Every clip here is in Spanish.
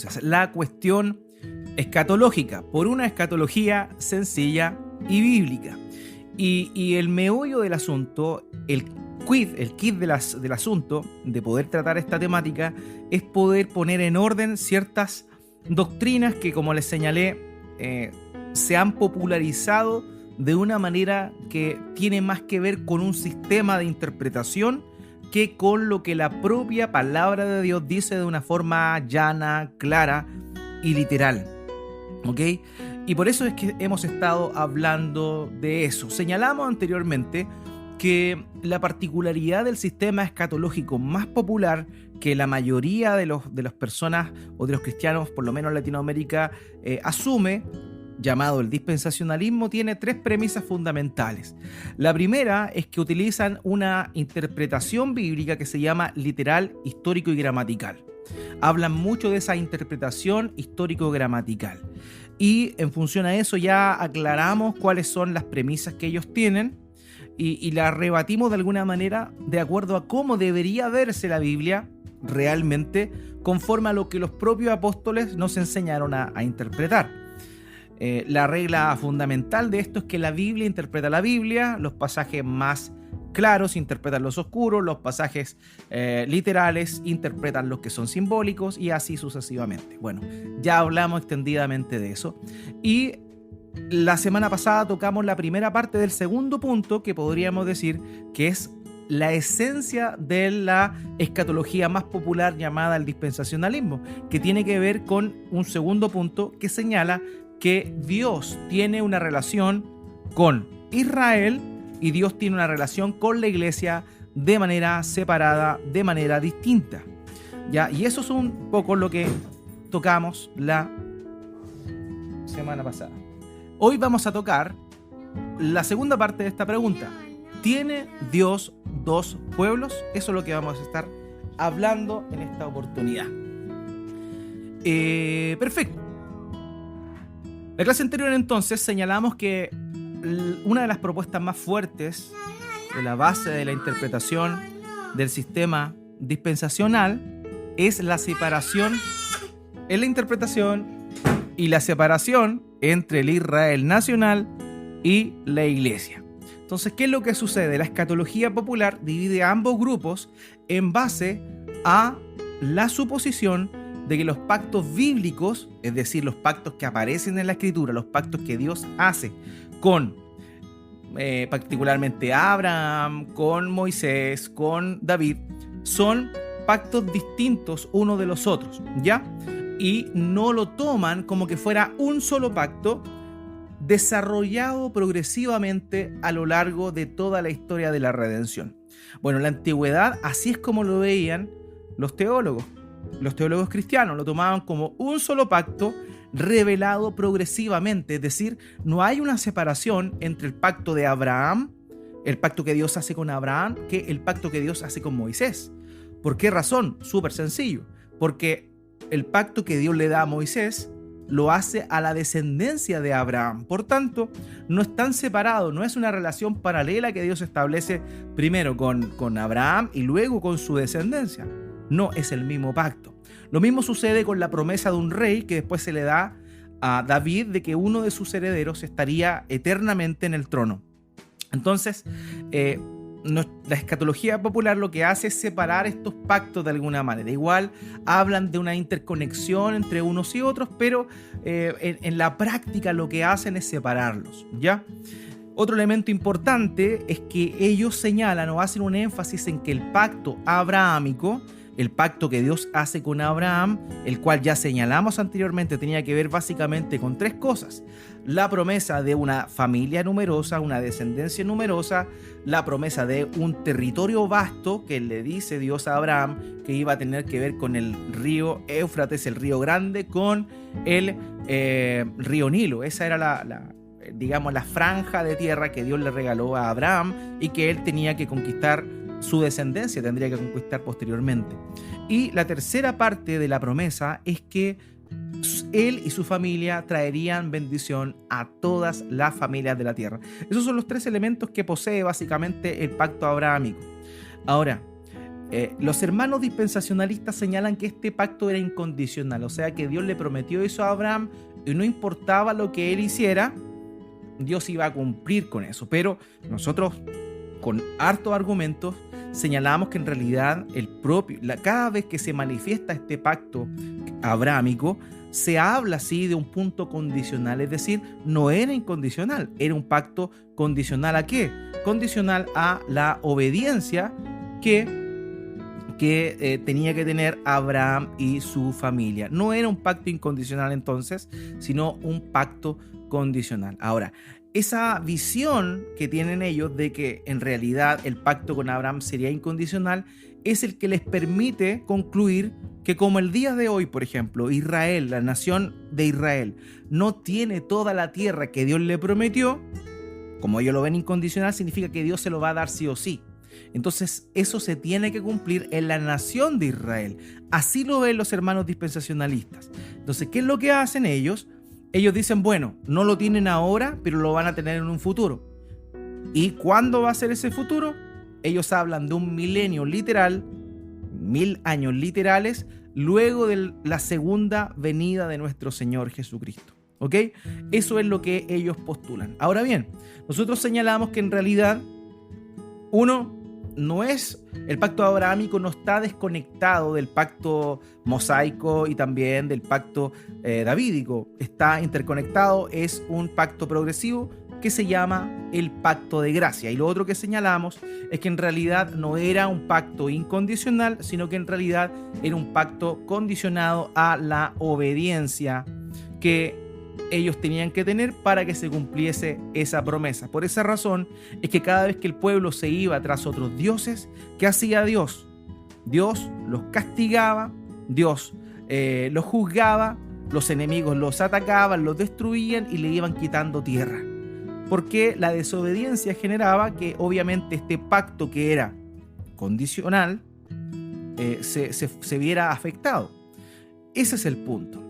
entonces la cuestión escatológica, por una escatología sencilla y bíblica. Y el meollo del asunto, el kit del asunto, de poder tratar esta temática, es poder poner en orden ciertas doctrinas que, como les señalé, se han popularizado de una manera que tiene más que ver con un sistema de interpretación que con lo que la propia palabra de Dios dice de una forma llana, clara y literal. ¿Ok? Y por eso es que hemos estado hablando de eso. Señalamos anteriormente que la particularidad del sistema escatológico más popular que la mayoría de las personas o de los cristianos, por lo menos en Latinoamérica, asume, llamado el dispensacionalismo, tiene tres premisas fundamentales. La primera es que utilizan una interpretación bíblica que se llama literal, histórico y gramatical. Hablan mucho de esa interpretación histórico-gramatical. Y en función a eso ya aclaramos cuáles son las premisas que ellos tienen y las rebatimos de alguna manera de acuerdo a cómo debería verse la Biblia realmente, conforme a lo que los propios apóstoles nos enseñaron a interpretar. La regla fundamental de esto es que la Biblia interpreta la Biblia, los pasajes más claros interpretan los oscuros, los pasajes literales interpretan los que son simbólicos y así sucesivamente. Bueno, ya hablamos extendidamente de eso y la semana pasada tocamos la primera parte del segundo punto, que podríamos decir que es la esencia de la escatología más popular llamada el dispensacionalismo, que tiene que ver con un segundo punto que señala que Dios tiene una relación con Israel y Dios tiene una relación con la iglesia de manera separada, de manera distinta. ¿Ya? Y eso es un poco lo que tocamos la semana pasada. Hoy vamos a tocar la segunda parte de esta pregunta. ¿Tiene Dios dos pueblos? Eso es lo que vamos a estar hablando en esta oportunidad. Perfecto. La clase anterior entonces señalamos que una de las propuestas más fuertes de la base de la interpretación del sistema dispensacional es la separación en la interpretación y la separación entre el Israel nacional y la iglesia. Entonces, ¿qué es lo que sucede? La escatología popular divide a ambos grupos en base a la suposición de que los pactos bíblicos, es decir, los pactos que aparecen en la Escritura, los pactos que Dios hace con particularmente Abraham, con Moisés, con David, son pactos distintos uno de los otros, ¿ya? Y no lo toman como que fuera un solo pacto desarrollado progresivamente a lo largo de toda la historia de la redención. Bueno, en la antigüedad así es como lo veían los teólogos. Los teólogos cristianos lo tomaban como un solo pacto revelado progresivamente, es decir, no hay una separación entre el pacto de Abraham, el pacto que Dios hace con Abraham, que el pacto que Dios hace con Moisés. ¿Por qué razón? Súper sencillo, porque el pacto que Dios le da a Moisés lo hace a la descendencia de Abraham. Por tanto, no están separados, no es una relación paralela que Dios establece primero con Abraham y luego con su descendencia. No, es el mismo pacto. Lo mismo sucede con la promesa de un rey que después se le da a David de que uno de sus herederos estaría eternamente en el trono. Entonces, la escatología popular lo que hace es separar estos pactos de alguna manera. Igual hablan de una interconexión entre unos y otros, pero en la práctica lo que hacen es separarlos, ¿ya? Otro elemento importante es que ellos señalan o hacen un énfasis en que el pacto abrahámico, el pacto que Dios hace con Abraham, el cual ya señalamos anteriormente, tenía que ver básicamente con tres cosas: la promesa de una familia numerosa, una descendencia numerosa, la promesa de un territorio vasto que le dice Dios a Abraham que iba a tener que ver con el río Éufrates, el río grande, con el río Nilo. Esa era la franja de tierra que Dios le regaló a Abraham y que él tenía que conquistar. Su descendencia tendría que conquistar posteriormente. Y la tercera parte de la promesa es que él y su familia traerían bendición a todas las familias de la tierra. Esos son los tres elementos que posee básicamente el pacto abrahámico. Ahora, Los hermanos dispensacionalistas señalan que este pacto era incondicional, o sea que Dios le prometió eso a Abraham y no importaba lo que él hiciera, Dios iba a cumplir con eso. Pero nosotros, con hartos argumentos, señalamos que en realidad cada vez que se manifiesta este pacto abrámico, se habla así de un punto condicional, es decir, no era incondicional, era un pacto condicional ¿a qué? Condicional a la obediencia que tenía que tener Abraham y su familia. No era un pacto incondicional entonces, sino un pacto condicional. Ahora, esa visión que tienen ellos de que en realidad el pacto con Abraham sería incondicional es el que les permite concluir que como el día de hoy, por ejemplo, Israel, la nación de Israel, no tiene toda la tierra que Dios le prometió, como ellos lo ven incondicional, significa que Dios se lo va a dar sí o sí. Entonces eso se tiene que cumplir en la nación de Israel. Así lo ven los hermanos dispensacionalistas. Entonces, ¿qué es lo que hacen ellos? Ellos dicen, bueno, no lo tienen ahora, pero lo van a tener en un futuro. ¿Y cuándo va a ser ese futuro? Ellos hablan de un milenio literal, 1000 años literales, luego de la segunda venida de nuestro Señor Jesucristo. ¿Ok? Eso es lo que ellos postulan. Ahora bien, nosotros señalamos que en realidad, el pacto abrahámico no está desconectado del pacto mosaico y también del pacto davídico. Está interconectado, es un pacto progresivo que se llama el pacto de gracia. Y lo otro que señalamos es que en realidad no era un pacto incondicional, sino que en realidad era un pacto condicionado a la obediencia que ellos tenían que tener para que se cumpliese esa promesa. Por esa razón es que cada vez que el pueblo se iba tras otros dioses, ¿qué hacía Dios? Dios los castigaba, Dios los juzgaba, los enemigos los atacaban, los destruían y le iban quitando tierra. Porque la desobediencia generaba que obviamente este pacto que era condicional se viera afectado. Ese es el punto.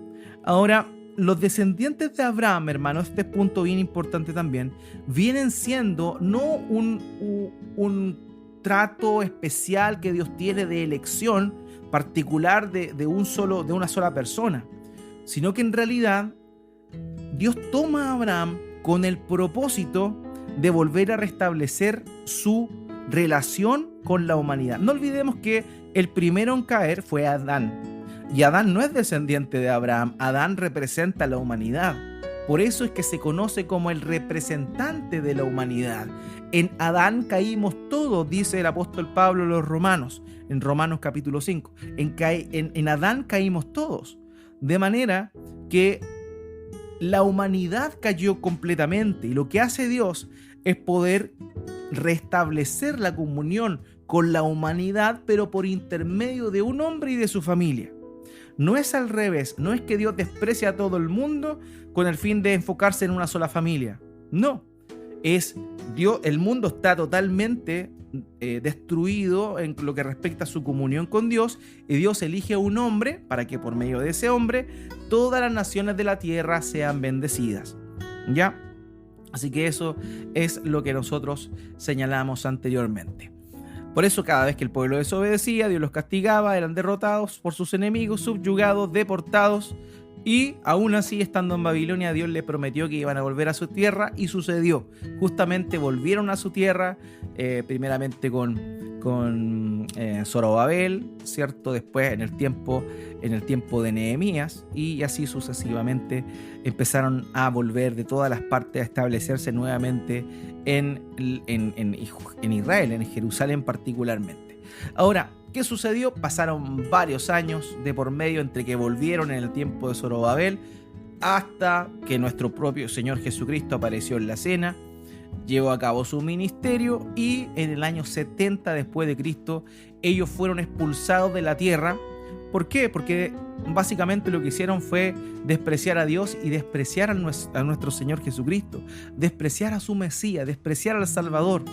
Ahora, los descendientes de Abraham, hermano, este punto bien importante también, vienen siendo no un trato especial que Dios tiene de elección particular de una sola persona, sino que en realidad Dios toma a Abraham con el propósito de volver a restablecer su relación con la humanidad. No olvidemos que el primero en caer fue Adán. Y Adán no es descendiente de Abraham, Adán representa a la humanidad. Por eso es que se conoce como el representante de la humanidad. En Adán caímos todos, dice el apóstol Pablo a los Romanos, en Romanos capítulo 5. En Adán caímos todos. De manera que la humanidad cayó completamente y lo que hace Dios es poder restablecer la comunión con la humanidad, pero por intermedio de un hombre y de su familia. No es al revés, no es que Dios desprecie a todo el mundo con el fin de enfocarse en una sola familia. No, es Dios, el mundo está totalmente destruido en lo que respecta a su comunión con Dios y Dios elige a un hombre para que por medio de ese hombre todas las naciones de la tierra sean bendecidas. ¿Ya? Así que eso es lo que nosotros señalamos anteriormente. Por eso cada vez que el pueblo desobedecía, Dios los castigaba, eran derrotados por sus enemigos, subyugados, deportados, y aún así, estando en Babilonia, Dios les prometió que iban a volver a su tierra, y sucedió. Justamente volvieron a su tierra, primeramente con Zorobabel, ¿cierto? Después en el tiempo de Nehemías, y así sucesivamente empezaron a volver de todas las partes a establecerse nuevamente en Israel, en Jerusalén particularmente. Ahora, ¿qué sucedió? Pasaron varios años de por medio entre que volvieron en el tiempo de Zorobabel hasta que nuestro propio Señor Jesucristo apareció en la escena, llevó a cabo su ministerio y en el año 70 después de Cristo ellos fueron expulsados de la tierra. ¿Por qué? Porque básicamente lo que hicieron fue despreciar a Dios y despreciar a nuestro Señor Jesucristo, despreciar a su Mesías, despreciar al Salvador.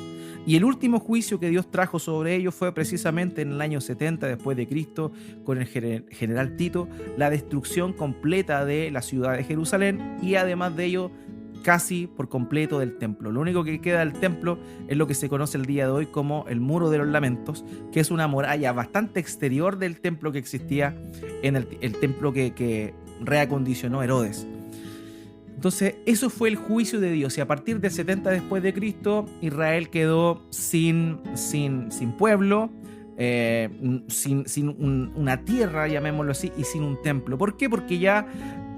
Y el último juicio que Dios trajo sobre ellos fue precisamente en el año 70 después de Cristo, con el general Tito, la destrucción completa de la ciudad de Jerusalén y además de ello casi por completo del templo. Lo único que queda del templo es lo que se conoce el día de hoy como el Muro de los Lamentos, que es una muralla bastante exterior del templo que existía en el templo que reacondicionó Herodes. Entonces, eso fue el juicio de Dios, y a partir del 70 después de Cristo, Israel quedó sin pueblo, sin una tierra, llamémoslo así, y sin un templo. ¿Por qué? Porque ya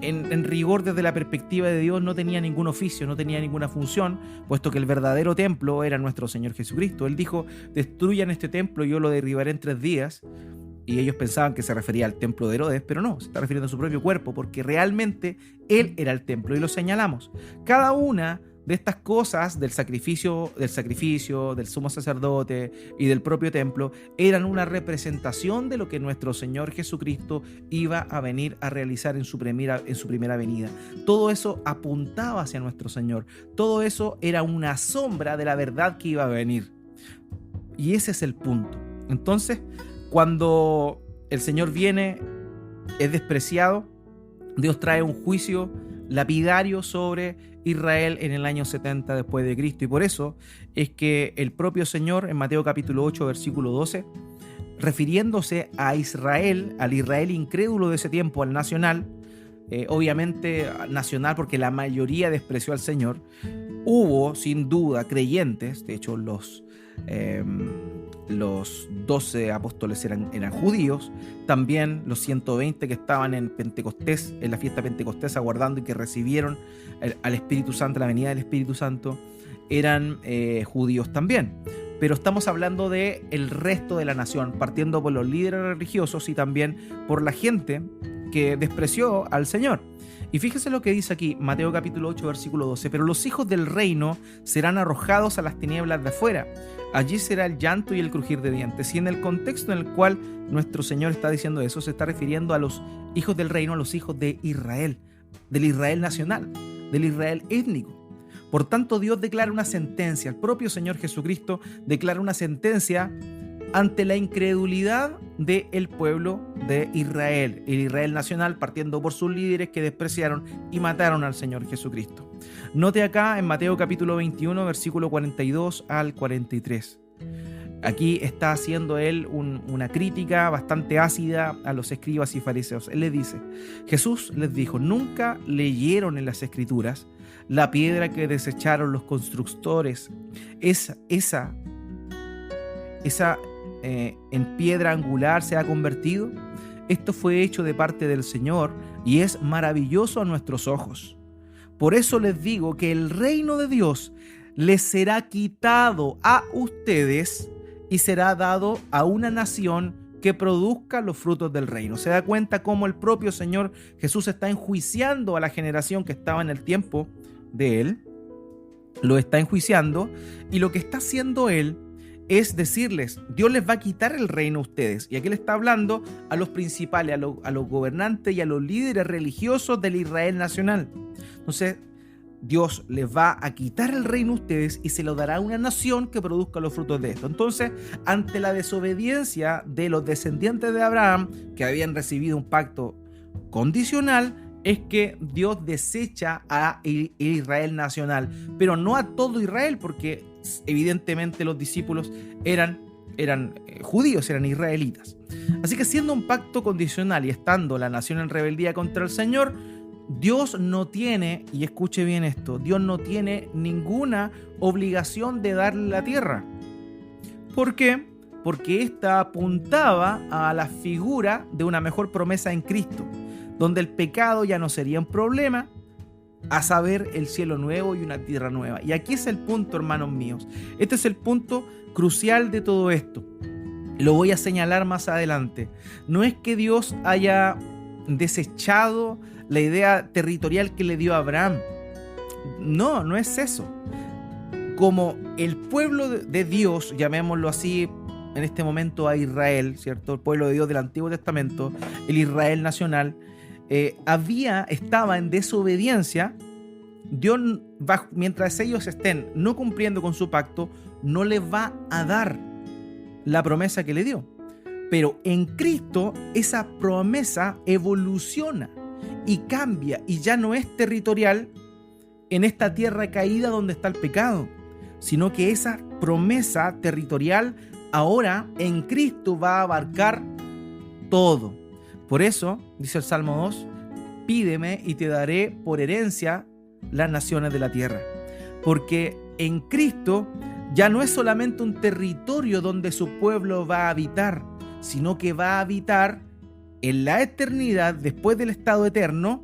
en rigor, desde la perspectiva de Dios, no tenía ningún oficio, no tenía ninguna función, puesto que el verdadero templo era nuestro Señor Jesucristo. Él dijo: destruyan este templo y yo lo derribaré en 3 días. Y ellos pensaban que se refería al templo de Herodes, pero no, se está refiriendo a su propio cuerpo, porque realmente él era el templo, y lo señalamos. Cada una de estas cosas del sacrificio, del sumo sacerdote y del propio templo, eran una representación de lo que nuestro Señor Jesucristo iba a venir a realizar en su primera venida. Todo eso apuntaba hacia nuestro Señor. Todo eso era una sombra de la verdad que iba a venir. Y ese es el punto. Entonces, cuando el Señor viene, es despreciado, Dios trae un juicio lapidario sobre Israel en el año 70 después de Cristo. Y por eso es que el propio Señor, en Mateo capítulo 8, versículo 12, refiriéndose a Israel, al Israel incrédulo de ese tiempo, al nacional, obviamente nacional porque la mayoría despreció al Señor, hubo sin duda creyentes. De hecho, los 12 apóstoles eran judíos, también los 120 que estaban en Pentecostés, en la fiesta Pentecostés, aguardando y que recibieron al Espíritu Santo, la venida del Espíritu Santo, eran judíos también. Pero estamos hablando de el resto de la nación, partiendo por los líderes religiosos y también por la gente que despreció al Señor. Y fíjese lo que dice aquí, Mateo capítulo 8, versículo 12. Pero los hijos del reino serán arrojados a las tinieblas de afuera. Allí será el llanto y el crujir de dientes. Y en el contexto en el cual nuestro Señor está diciendo eso, se está refiriendo a los hijos del reino, a los hijos de Israel, del Israel nacional, del Israel étnico. Por tanto, Dios declara una sentencia, el propio Señor Jesucristo declara una sentencia ante la incredulidad del pueblo de Israel, el Israel nacional, partiendo por sus líderes que despreciaron y mataron al Señor Jesucristo. Note acá en Mateo capítulo 21, versículo 42 al 43. Aquí está haciendo él una crítica bastante ácida a los escribas y fariseos. Él les dice: Jesús les dijo: ¿nunca leyeron en las Escrituras la piedra que desecharon los constructores? Esa en piedra angular se ha convertido. Esto fue hecho de parte del Señor y es maravilloso a nuestros ojos. Por eso les digo que el reino de Dios les será quitado a ustedes y será dado a una nación que produzca los frutos del reino. Se da cuenta cómo el propio Señor Jesús está enjuiciando a la generación que estaba en el tiempo de él. Lo está enjuiciando, y lo que está haciendo él es decirles: Dios les va a quitar el reino a ustedes. Y aquí le está hablando a los principales, a los gobernantes y a los líderes religiosos del Israel nacional. Entonces, Dios les va a quitar el reino a ustedes y se lo dará a una nación que produzca los frutos de esto. Entonces, ante la desobediencia de los descendientes de Abraham, que habían recibido un pacto condicional, es que Dios desecha a Israel nacional, pero no a todo Israel, porque evidentemente los discípulos eran judíos, eran israelitas. Así que, siendo un pacto condicional y estando la nación en rebeldía contra el Señor, Dios no tiene, y escuche bien esto, Dios no tiene ninguna obligación de darle la tierra. ¿Por qué? Porque esta apuntaba a la figura de una mejor promesa en Cristo, donde el pecado ya no sería un problema, a saber, el cielo nuevo y una tierra nueva. Y aquí es el punto, hermanos míos. Este es el punto crucial de todo esto. Lo voy a señalar más adelante. No es que Dios haya desechado la idea territorial que le dio a Abraham. No, no es eso. Como el pueblo de Dios, llamémoslo así en este momento a Israel, ¿cierto? El pueblo de Dios del Antiguo Testamento, el Israel nacional, estaba en desobediencia. Dios, mientras ellos estén no cumpliendo con su pacto, no les va a dar la promesa que le dio. Pero en Cristo esa promesa evoluciona y cambia, y ya no es territorial, en esta tierra caída donde está el pecado, sino que esa promesa territorial ahora en Cristo va a abarcar todo. Por eso, dice el Salmo 2, pídeme y te daré por herencia las naciones de la tierra. Porque en Cristo ya no es solamente un territorio donde su pueblo va a habitar, sino que va a habitar en la eternidad, después del estado eterno,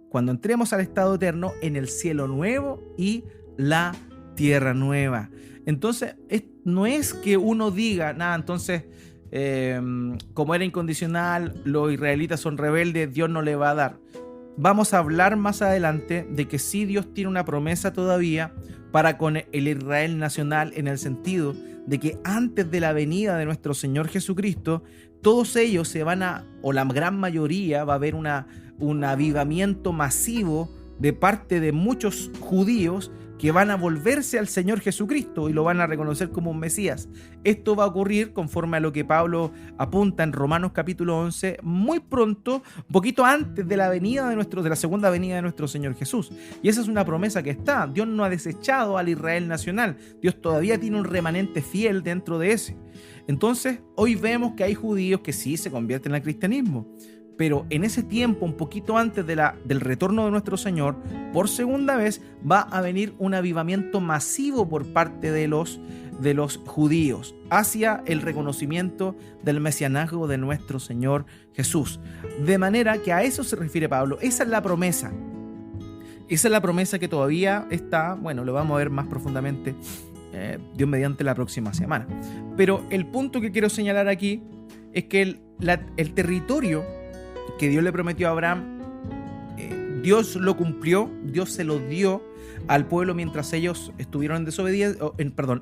cuando entremos al estado eterno, en el cielo nuevo y la tierra nueva. Entonces, no es que uno diga, nada, entonces, como era incondicional, los israelitas son rebeldes, Dios no le va a dar. Vamos a hablar más adelante de que sí, Dios tiene una promesa todavía para con el Israel nacional, en el sentido de que antes de la venida de nuestro Señor Jesucristo, todos ellos se van a, o la gran mayoría, va a haber un avivamiento masivo de parte de muchos judíos que van a volverse al Señor Jesucristo y lo van a reconocer como un Mesías. Esto va a ocurrir conforme a lo que Pablo apunta en Romanos capítulo 11, muy pronto, un poquito antes de la venida de la segunda venida de nuestro Señor Jesús. Y esa es una promesa que está. Dios no ha desechado al Israel nacional. Dios todavía tiene un remanente fiel dentro de ese. Entonces, hoy vemos que hay judíos que sí se convierten al cristianismo. Pero en ese tiempo, un poquito antes del retorno de nuestro Señor, por segunda vez va a venir un avivamiento masivo por parte de los judíos hacia el reconocimiento del mesianazgo de nuestro Señor Jesús. De manera que a eso se refiere Pablo. Esa es la promesa. Esa es la promesa que todavía está, bueno, lo vamos a ver más profundamente, Dios mediante, la próxima semana. Pero el punto que quiero señalar aquí es que el territorio que Dios le prometió a Abraham, Dios lo cumplió, Dios se lo dio al pueblo mientras ellos estuvieron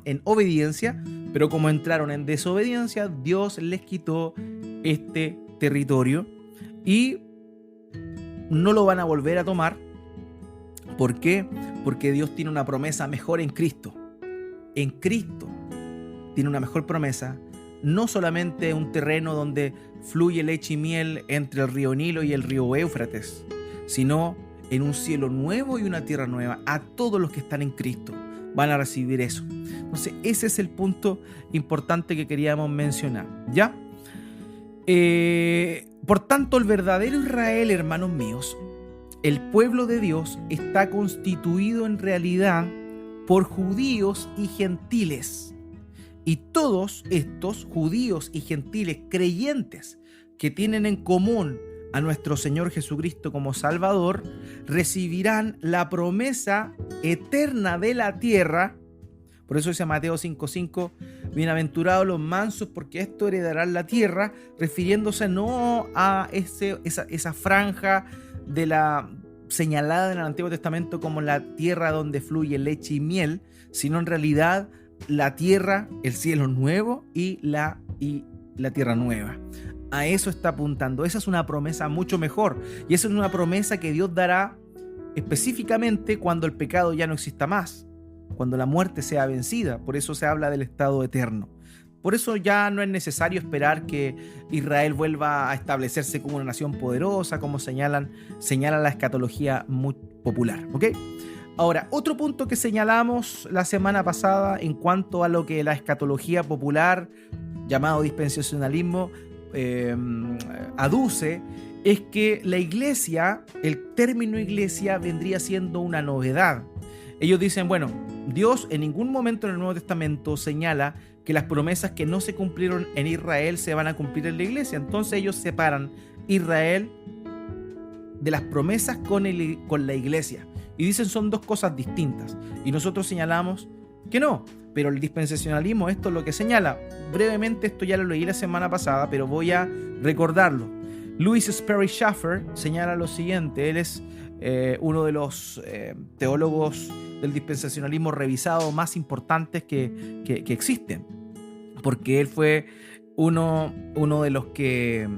en obediencia, pero como entraron en desobediencia, Dios les quitó este territorio y no lo van a volver a tomar. ¿Por qué? Porque Dios tiene una promesa mejor en Cristo. En Cristo tiene una mejor promesa. No solamente un terreno donde fluye leche y miel entre el río Nilo y el río Éufrates, sino en un cielo nuevo y una tierra nueva. A todos los que están en Cristo van a recibir eso. Entonces, ese es el punto importante que queríamos mencionar, ¿ya? Por tanto, el verdadero Israel, hermanos míos, el pueblo de Dios, está constituido en realidad por judíos y gentiles. Y todos estos judíos y gentiles creyentes que tienen en común a nuestro Señor Jesucristo como Salvador, recibirán la promesa eterna de la tierra. Por eso dice Mateo 5:5, bienaventurados los mansos, porque esto heredarán la tierra, refiriéndose no a esa franja de la señalada en el Antiguo Testamento como la tierra donde fluye leche y miel, sino en realidad la tierra, el cielo nuevo y la tierra nueva. A eso está apuntando. Esa es una promesa mucho mejor. Y esa es una promesa que Dios dará específicamente cuando el pecado ya no exista más, cuando la muerte sea vencida. Por eso se habla del estado eterno. Por eso ya no es necesario esperar que Israel vuelva a establecerse como una nación poderosa, como señala la escatología muy popular. ¿Ok? Ahora, otro punto que señalamos la semana pasada en cuanto a lo que la escatología popular, llamado dispensacionalismo, aduce, es que la iglesia, el término iglesia, vendría siendo una novedad. Ellos dicen, bueno, Dios en ningún momento en el Nuevo Testamento señala que las promesas que no se cumplieron en Israel se van a cumplir en la iglesia. Entonces ellos separan Israel de las promesas con la iglesia. Y dicen son dos cosas distintas. Y nosotros señalamos que no. Pero el dispensacionalismo, esto es lo que señala. Brevemente, esto ya lo leí la semana pasada, pero voy a recordarlo. Louis Sperry Chafer señala lo siguiente. Él es uno de los teólogos del dispensacionalismo revisado más importantes que existen. Porque él fue uno de los que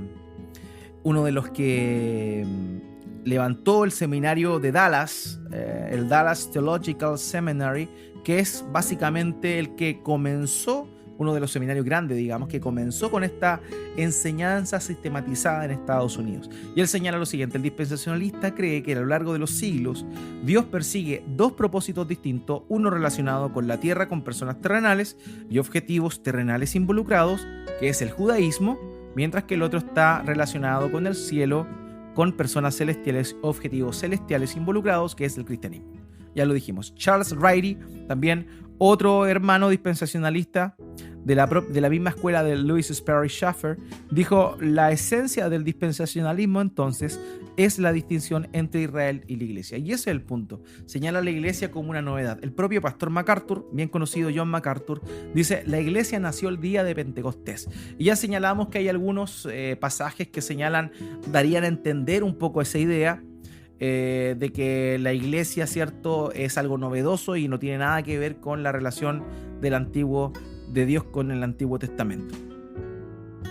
levantó el seminario de Dallas, el Dallas Theological Seminary, que es básicamente el que comenzó uno de los seminarios grandes, digamos, que comenzó con esta enseñanza sistematizada en Estados Unidos. Y él señala lo siguiente: el dispensacionalista cree que a lo largo de los siglos Dios persigue dos propósitos distintos, uno relacionado con la tierra, con personas terrenales y objetivos terrenales involucrados, que es el judaísmo, mientras que el otro está relacionado con el cielo, con personas celestiales, objetivos celestiales involucrados, que es el cristianismo. Ya lo dijimos. Charles Ryrie, también otro hermano dispensacionalista de la misma escuela de Louis Sperry Schaeffer, dijo: la esencia del dispensacionalismo entonces es la distinción entre Israel y la iglesia. Y ese es el punto. Señala a la iglesia como una novedad. El propio pastor MacArthur, bien conocido John MacArthur, dice: la iglesia nació el día de Pentecostés. Y ya señalamos que hay algunos pasajes que señalan, darían a entender un poco esa idea, de que la iglesia, cierto, es algo novedoso y no tiene nada que ver con la relación de Dios con el Antiguo Testamento.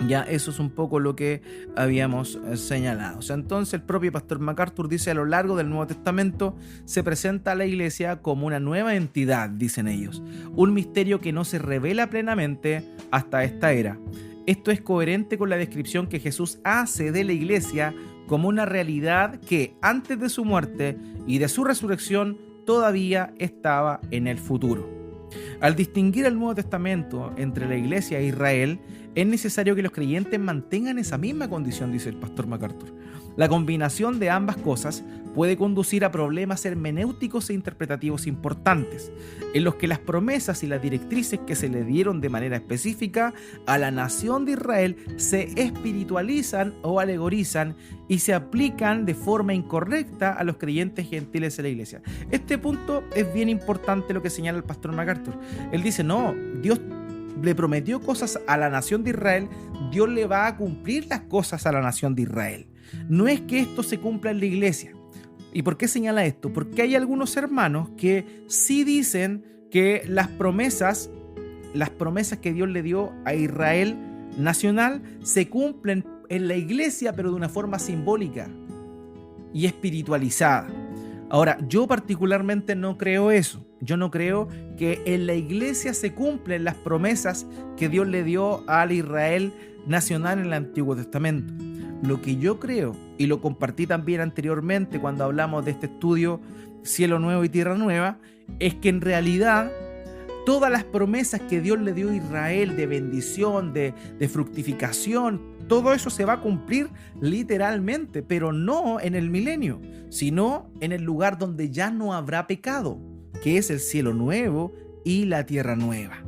Ya, eso es un poco lo que habíamos señalado. O sea, entonces el propio pastor MacArthur dice: a lo largo del Nuevo Testamento se presenta a la iglesia como una nueva entidad, dicen ellos, un misterio que no se revela plenamente hasta esta era. Esto es coherente con la descripción que Jesús hace de la iglesia como una realidad que antes de su muerte y de su resurrección todavía estaba en el futuro. Al distinguir el Nuevo Testamento entre la iglesia e Israel, es necesario que los creyentes mantengan esa misma condición, dice el pastor MacArthur. La combinación de ambas cosas puede conducir a problemas hermenéuticos e interpretativos importantes, en los que las promesas y las directrices que se le dieron de manera específica a la nación de Israel se espiritualizan o alegorizan y se aplican de forma incorrecta a los creyentes gentiles de la iglesia. Este punto es bien importante, lo que señala el pastor MacArthur. Él dice: no, Dios le prometió cosas a la nación de Israel, Dios le va a cumplir las cosas a la nación de Israel. No es que esto se cumpla en la iglesia. ¿Y por qué señala esto? Porque hay algunos hermanos que sí dicen que las promesas que Dios le dio a Israel nacional se cumplen en la iglesia, pero de una forma simbólica y espiritualizada. Ahora, yo particularmente no creo eso. Yo no creo que en la iglesia se cumplen las promesas que Dios le dio al Israel nacional en el Antiguo Testamento. Lo que yo creo, y lo compartí también anteriormente cuando hablamos de este estudio Cielo Nuevo y Tierra Nueva, es que en realidad todas las promesas que Dios le dio a Israel de bendición, de fructificación, todo eso se va a cumplir literalmente, pero no en el milenio, sino en el lugar donde ya no habrá pecado, que es el cielo nuevo y la tierra nueva.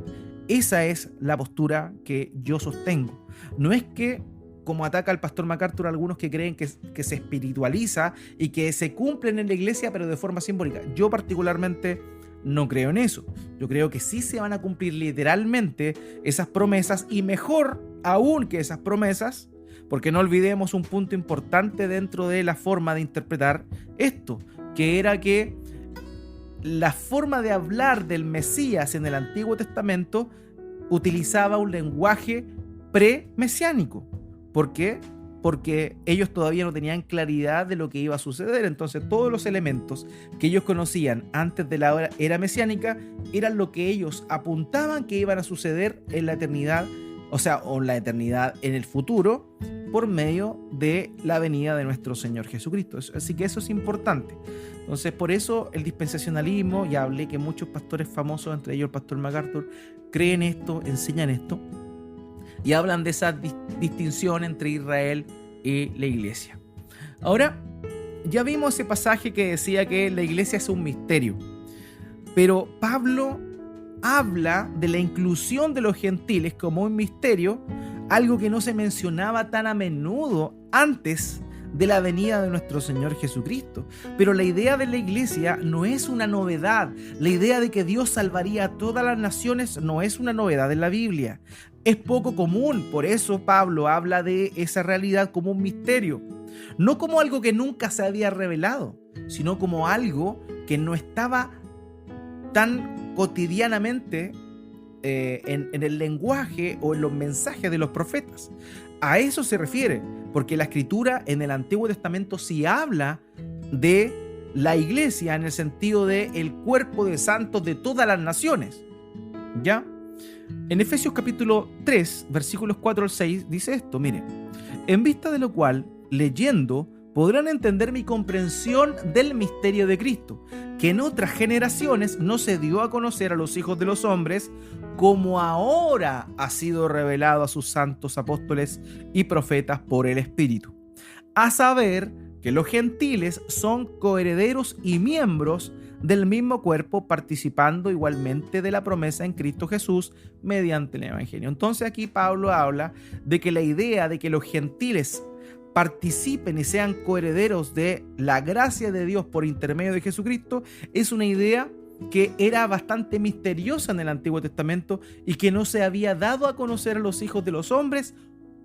Esa es la postura que yo sostengo. No es que, como ataca el pastor MacArthur, algunos que creen que se espiritualiza y que se cumplen en la iglesia pero de forma simbólica. Yo particularmente no creo en eso. Yo creo que sí se van a cumplir literalmente esas promesas, y mejor aún que esas promesas, porque no olvidemos un punto importante dentro de la forma de interpretar esto, que era que la forma de hablar del Mesías en el Antiguo Testamento utilizaba un lenguaje pre-mesiánico. ¿Por qué? Porque ellos todavía no tenían claridad de lo que iba a suceder. Entonces todos los elementos que ellos conocían antes de la era mesiánica eran lo que ellos apuntaban que iban a suceder en la eternidad, o la eternidad en el futuro, por medio de la venida de nuestro Señor Jesucristo. Así que eso es importante. Entonces, por eso el dispensacionalismo, ya hablé que muchos pastores famosos, entre ellos el pastor MacArthur, creen esto, enseñan esto, y hablan de esa distinción entre Israel y la iglesia. Ahora, ya vimos ese pasaje que decía que la iglesia es un misterio, pero Pablo habla de la inclusión de los gentiles como un misterio, algo que no se mencionaba tan a menudo antes de la venida de nuestro Señor Jesucristo. Pero la idea de la iglesia no es una novedad. La idea de que Dios salvaría a todas las naciones no es una novedad en la Biblia. Es poco común, por eso Pablo habla de esa realidad como un misterio. No como algo que nunca se había revelado, sino como algo que no estaba tan cotidianamente en el lenguaje o en los mensajes de los profetas. A eso se refiere, porque la escritura en el Antiguo Testamento sí habla de la iglesia en el sentido de el cuerpo de santos de todas las naciones, ¿ya? En Efesios capítulo 3, versículos 4 al 6, dice esto, mire, en vista de lo cual, leyendo, podrán entender mi comprensión del misterio de Cristo, que en otras generaciones no se dio a conocer a los hijos de los hombres, como ahora ha sido revelado a sus santos apóstoles y profetas por el Espíritu. A saber, que los gentiles son coherederos y miembros del mismo cuerpo, participando igualmente de la promesa en Cristo Jesús mediante el Evangelio. Entonces aquí Pablo habla de que la idea de que los gentiles participen y sean coherederos de la gracia de Dios por intermedio de Jesucristo es una idea que era bastante misteriosa en el Antiguo Testamento y que no se había dado a conocer a los hijos de los hombres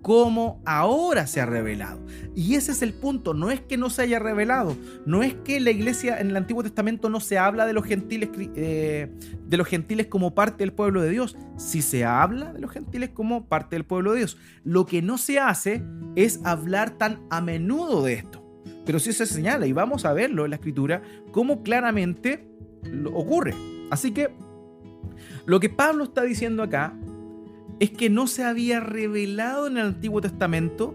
como ahora se ha revelado. Y ese es el punto, no es que no se haya revelado, no es que la iglesia en el Antiguo Testamento no se habla de los gentiles como parte del pueblo de Dios. Sí se habla de los gentiles como parte del pueblo de Dios. Lo que no se hace es hablar tan a menudo de esto, pero sí se señala, y vamos a verlo en la Escritura, cómo claramente ocurre. Así que lo que Pablo está diciendo acá es que no se había revelado en el Antiguo Testamento,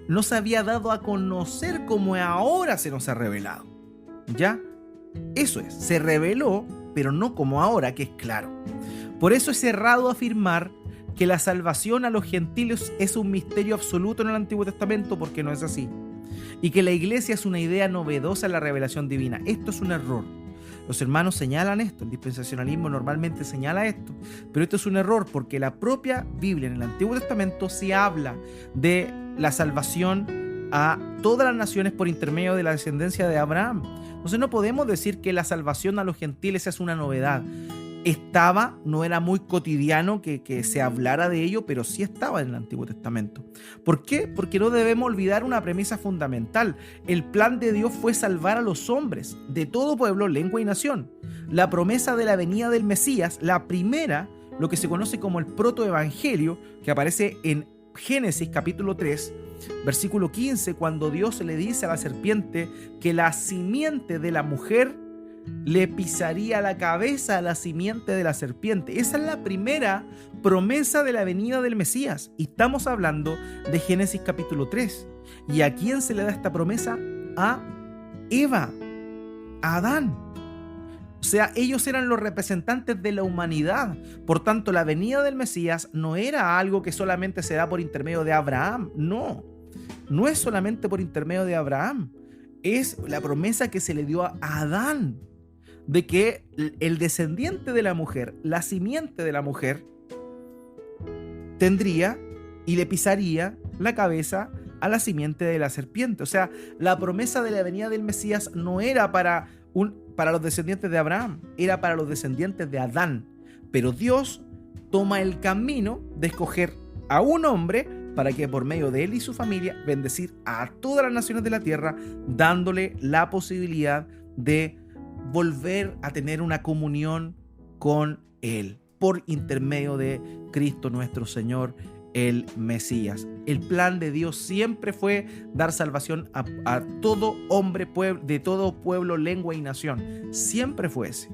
no se había dado a conocer como ahora se nos ha revelado. ¿Ya? Eso es, se reveló, pero no como ahora, que es claro. Por eso es errado afirmar que la salvación a los gentiles es un misterio absoluto en el Antiguo Testamento, porque no es así. Y que la iglesia es una idea novedosa en la revelación divina. Esto es un error. Los hermanos señalan esto, el dispensacionalismo normalmente señala esto, pero esto es un error porque la propia Biblia en el Antiguo Testamento se habla de la salvación a todas las naciones por intermedio de la descendencia de Abraham. Entonces no podemos decir que la salvación a los gentiles es una novedad. No era muy cotidiano que se hablara de ello, pero sí estaba en el Antiguo Testamento. ¿Por qué? Porque no debemos olvidar una premisa fundamental. El plan de Dios fue salvar a los hombres de todo pueblo, lengua y nación. La promesa de la venida del Mesías, la primera, lo que se conoce como el protoevangelio, que aparece en Génesis capítulo 3, versículo 15, cuando Dios le dice a la serpiente que la simiente de la mujer le pisaría la cabeza a la simiente de la serpiente. Esa es la primera promesa de la venida del Mesías. Y estamos hablando de Génesis capítulo 3. ¿Y a quién se le da esta promesa? A Eva, a Adán. O sea, ellos eran los representantes de la humanidad. Por tanto, la venida del Mesías no era algo que solamente se da por intermedio de Abraham. No, no es solamente por intermedio de Abraham. Es la promesa que se le dio a Adán, de que el descendiente de la mujer, la simiente de la mujer, tendría y le pisaría la cabeza a la simiente de la serpiente. O sea, la promesa de la venida del Mesías no era para los descendientes de Abraham, era para los descendientes de Adán. Pero Dios toma el camino de escoger a un hombre para que por medio de él y su familia bendecir a todas las naciones de la tierra, dándole la posibilidad de volver a tener una comunión con él por intermedio de Cristo nuestro Señor, el Mesías. El plan de Dios siempre fue dar salvación a todo hombre, de todo pueblo, lengua y nación. Siempre fue ese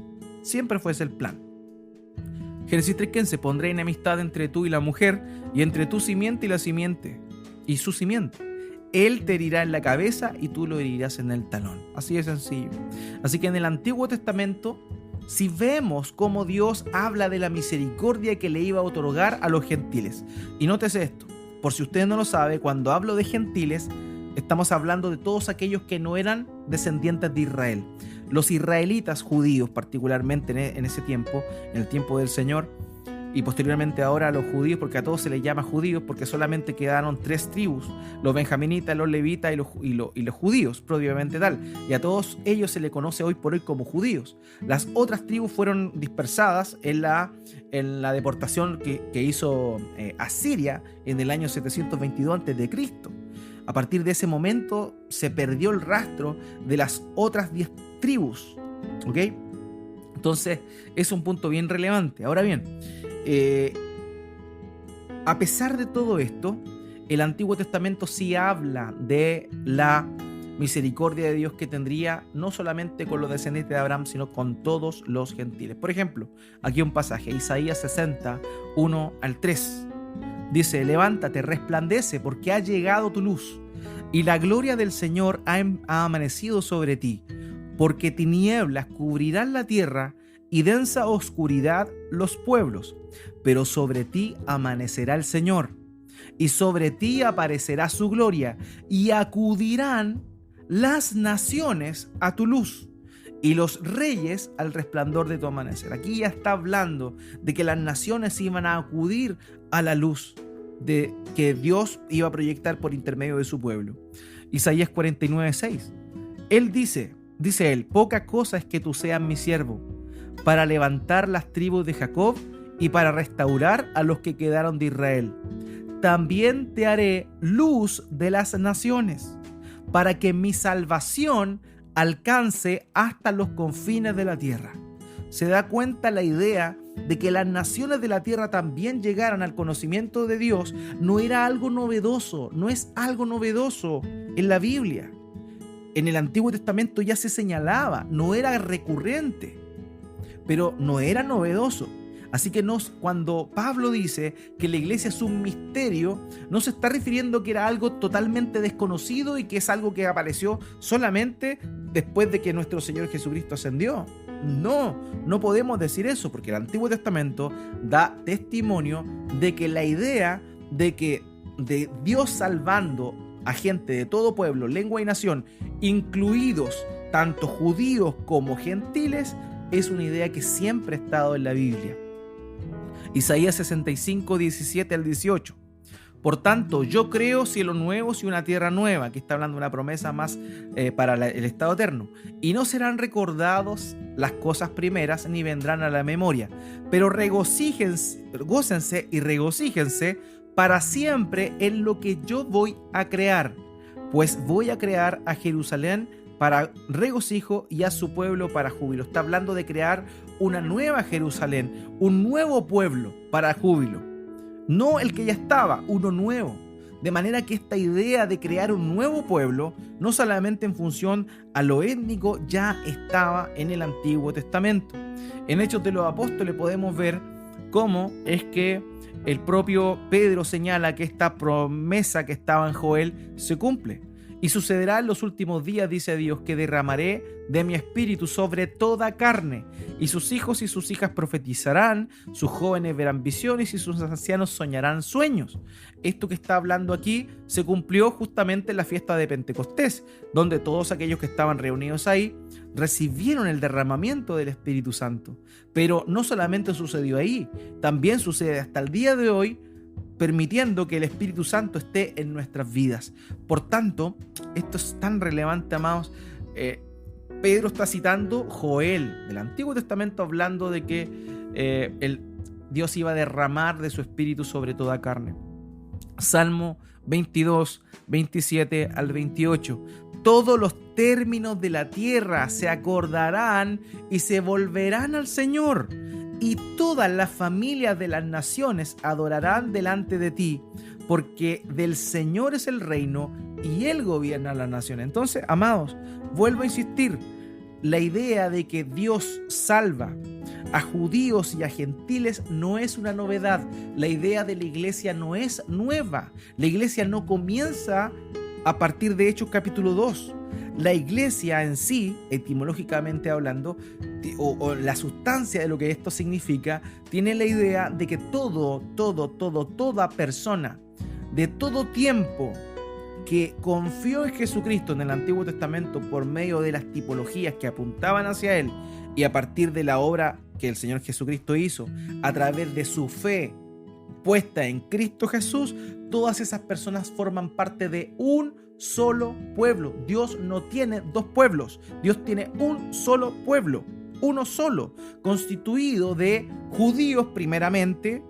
el plan. Génesis 3:15, pondré enemistad entre tú y la mujer, y entre tu simiente y la simiente, y su simiente. Él te herirá en la cabeza y tú lo herirás en el talón. Así de sencillo. Así que en el Antiguo Testamento, si vemos cómo Dios habla de la misericordia que le iba a otorgar a los gentiles. Y nótese esto, por si usted no lo sabe, cuando hablo de gentiles, estamos hablando de todos aquellos que no eran descendientes de Israel. Los israelitas judíos, particularmente en ese tiempo, en el tiempo del Señor, y posteriormente ahora a los judíos, porque a todos se les llama judíos, porque solamente quedaron 3 tribus, los benjaminitas, los levitas y los judíos, propiamente tal, y a todos ellos se les conoce hoy por hoy como judíos. Las otras tribus fueron dispersadas en la deportación que hizo Asiria en el año 722 a.C. A partir de ese momento se perdió el rastro de las otras 10 tribus, ¿ok? Entonces es un punto bien relevante. Ahora bien, a pesar de todo esto, el Antiguo Testamento sí habla de la misericordia de Dios que tendría no solamente con los descendientes de Abraham, sino con todos los gentiles. Por ejemplo, aquí un pasaje, Isaías 60, 1 al 3. Dice: levántate, resplandece, porque ha llegado tu luz, y la gloria del Señor ha amanecido sobre ti. Porque tinieblas cubrirán la tierra, y densa oscuridad los pueblos. Pero sobre ti amanecerá el Señor, y sobre ti aparecerá su gloria, y acudirán las naciones a tu luz, y los reyes al resplandor de tu amanecer. Aquí ya está hablando de que las naciones iban a acudir a la luz de que Dios iba a proyectar por intermedio de su pueblo. Isaías 49:6. Él dice él: poca cosa es que tú seas mi siervo, para levantar las tribus de Jacob y para restaurar a los que quedaron de Israel. También te haré luz de las naciones, para que mi salvación alcance hasta los confines de la tierra. Se da cuenta la idea de que las naciones de la tierra también llegaran al conocimiento de Dios. No era algo novedoso, no es algo novedoso en la Biblia. En el Antiguo Testamento ya se señalaba, no era recurrente, pero no era novedoso. Así que cuando Pablo dice que la iglesia es un misterio, no se está refiriendo que era algo totalmente desconocido y que es algo que apareció solamente después de que nuestro Señor Jesucristo ascendió. No podemos decir eso, porque el Antiguo Testamento da testimonio de que la idea de Dios salvando a gente de todo pueblo, lengua y nación, incluidos tanto judíos como gentiles, es una idea que siempre ha estado en la Biblia. Isaías 65, 17 al 18. Por tanto, yo creo cielos nuevos y una tierra nueva. Aquí está hablando de una promesa más para el estado eterno. Y no serán recordados las cosas primeras, ni vendrán a la memoria. Pero gócense y regocíjense para siempre en lo que yo voy a crear. Pues voy a crear a Jerusalén para regocijo y a su pueblo para júbilo. Está hablando de crear una nueva Jerusalén, un nuevo pueblo para júbilo. No el que ya estaba, uno nuevo. De manera que esta idea de crear un nuevo pueblo, no solamente en función a lo étnico, ya estaba en el Antiguo Testamento. En Hechos de los Apóstoles podemos ver cómo es que el propio Pedro señala que esta promesa que estaba en Joel se cumple. Y sucederá en los últimos días, dice Dios, que derramaré de mi espíritu sobre toda carne, y sus hijos y sus hijas profetizarán, sus jóvenes verán visiones y sus ancianos soñarán sueños. Esto que está hablando aquí se cumplió justamente en la fiesta de Pentecostés, donde todos aquellos que estaban reunidos ahí recibieron el derramamiento del Espíritu Santo. Pero no solamente sucedió ahí, también sucede hasta el día de hoy, permitiendo que el Espíritu Santo esté en nuestras vidas. Por tanto, esto es tan relevante, amados. Pedro está citando Joel del Antiguo Testamento, hablando de que Dios iba a derramar de su Espíritu sobre toda carne. Salmo 22, 27 al 28. Todos los términos de la tierra se acordarán y se volverán al Señor, y todas las familias de las naciones adorarán delante de ti, porque del Señor es el reino y Él gobierna las naciones. Entonces, amados, vuelvo a insistir, la idea de que Dios salva a judíos y a gentiles no es una novedad. La idea de la iglesia no es nueva. La iglesia no comienza a partir de Hechos capítulo 2. La iglesia en sí, etimológicamente hablando, o la sustancia de lo que esto significa, tiene la idea de que toda persona de todo tiempo que confió en Jesucristo en el Antiguo Testamento por medio de las tipologías que apuntaban hacia Él, y a partir de la obra que el Señor Jesucristo hizo, a través de su fe puesta en Cristo Jesús, todas esas personas forman parte de un solo pueblo. Dios no tiene dos pueblos, Dios tiene un solo pueblo, uno solo, constituido de judíos primeramente,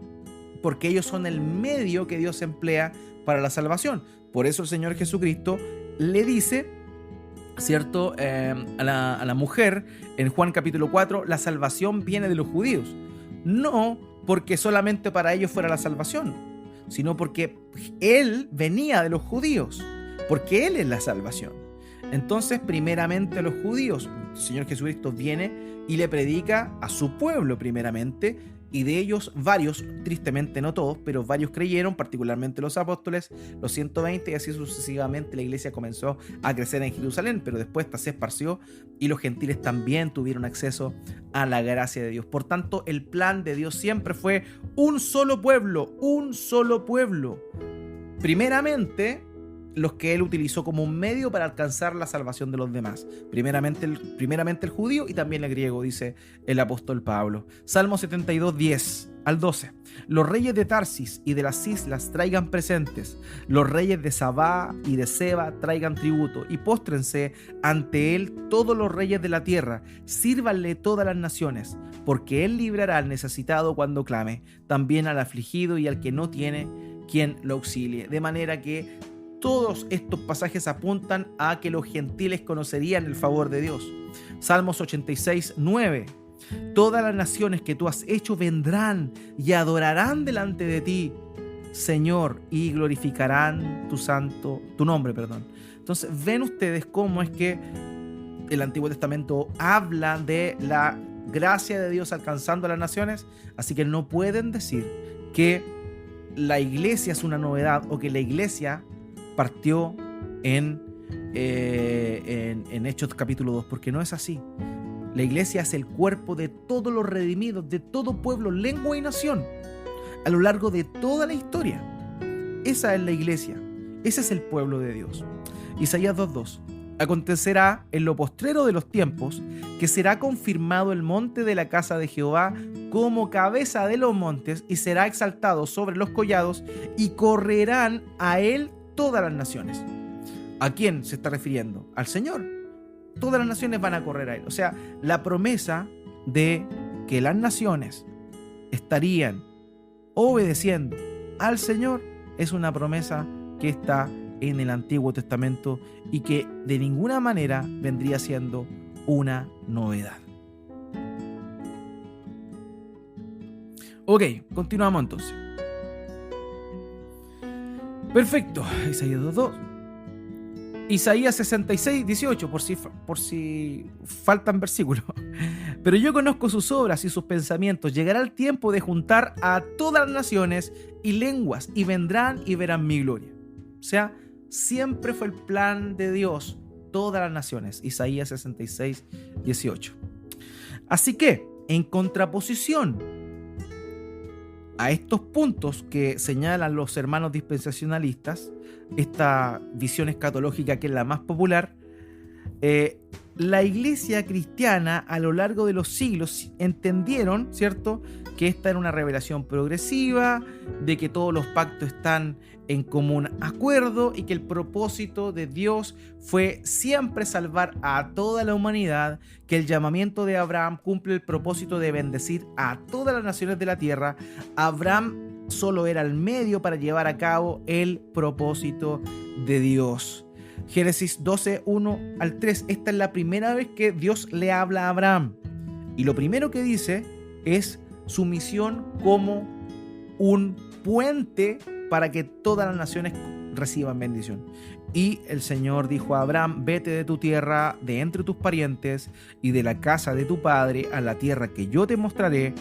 porque ellos son el medio que Dios emplea para la salvación. Por eso el Señor Jesucristo le dice, ¿cierto?, a la mujer en Juan capítulo 4, la salvación viene de los judíos. No porque solamente para ellos fuera la salvación, sino porque Él venía de los judíos, porque Él es la salvación. Entonces, primeramente a los judíos, el Señor Jesucristo viene y le predica a su pueblo primeramente, y de ellos varios, tristemente no todos, pero varios creyeron, particularmente los apóstoles, los 120, y así sucesivamente la iglesia comenzó a crecer en Jerusalén, pero después esta se esparció y los gentiles también tuvieron acceso a la gracia de Dios. Por tanto, el plan de Dios siempre fue un solo pueblo, un solo pueblo. Primeramente, los que él utilizó como un medio para alcanzar la salvación de los demás. Primeramente el judío y también el griego, dice el apóstol Pablo. Salmo 72, 10 al 12. Los reyes de Tarsis y de las islas traigan presentes. Los reyes de Sabá y de Seba traigan tributo y póstrense ante él todos los reyes de la tierra. Sírvanle todas las naciones, porque él librará al necesitado cuando clame, también al afligido y al que no tiene quien lo auxilie. De manera que todos estos pasajes apuntan a que los gentiles conocerían el favor de Dios. Salmos 86, 9. Todas las naciones que tú has hecho vendrán y adorarán delante de ti, Señor, y glorificarán tu nombre. Entonces, ven ustedes cómo es que el Antiguo Testamento habla de la gracia de Dios alcanzando a las naciones, así que no pueden decir que la iglesia es una novedad o que la iglesia partió en Hechos capítulo 2, porque no es así. La iglesia es el cuerpo de todos los redimidos, de todo pueblo, lengua y nación, a lo largo de toda la historia. Esa es la iglesia, ese es el pueblo de Dios. Isaías 2:2. Acontecerá en lo postrero de los tiempos que será confirmado el monte de la casa de Jehová como cabeza de los montes y será exaltado sobre los collados y correrán a él todas las naciones. ¿A quién se está refiriendo? Al Señor. Todas las naciones van a correr a él. O sea, la promesa de que las naciones estarían obedeciendo al Señor es una promesa que está en el Antiguo Testamento y que de ninguna manera vendría siendo una novedad. Ok, continuamos entonces. Perfecto, Isaías 2:2. Isaías 66, 18, por si faltan versículos. Pero yo conozco sus obras y sus pensamientos. Llegará el tiempo de juntar a todas las naciones y lenguas, y vendrán y verán mi gloria. O sea, siempre fue el plan de Dios, todas las naciones. Isaías 66, 18. Así que, en contraposición a estos puntos que señalan los hermanos dispensacionalistas, esta visión escatológica que es la más popular, la iglesia cristiana a lo largo de los siglos entendieron, ¿cierto?, que esta era una revelación progresiva, de que todos los pactos están en común acuerdo y que el propósito de Dios fue siempre salvar a toda la humanidad, que el llamamiento de Abraham cumple el propósito de bendecir a todas las naciones de la tierra. Abraham solo era el medio para llevar a cabo el propósito de Dios. Génesis 12, 1 al 3. Esta es la primera vez que Dios le habla a Abraham. Y lo primero que dice es su misión como un puente para que todas las naciones reciban bendición. Y el Señor dijo a Abraham: vete de tu tierra, de entre tus parientes y de la casa de tu padre a la tierra que yo te mostraré.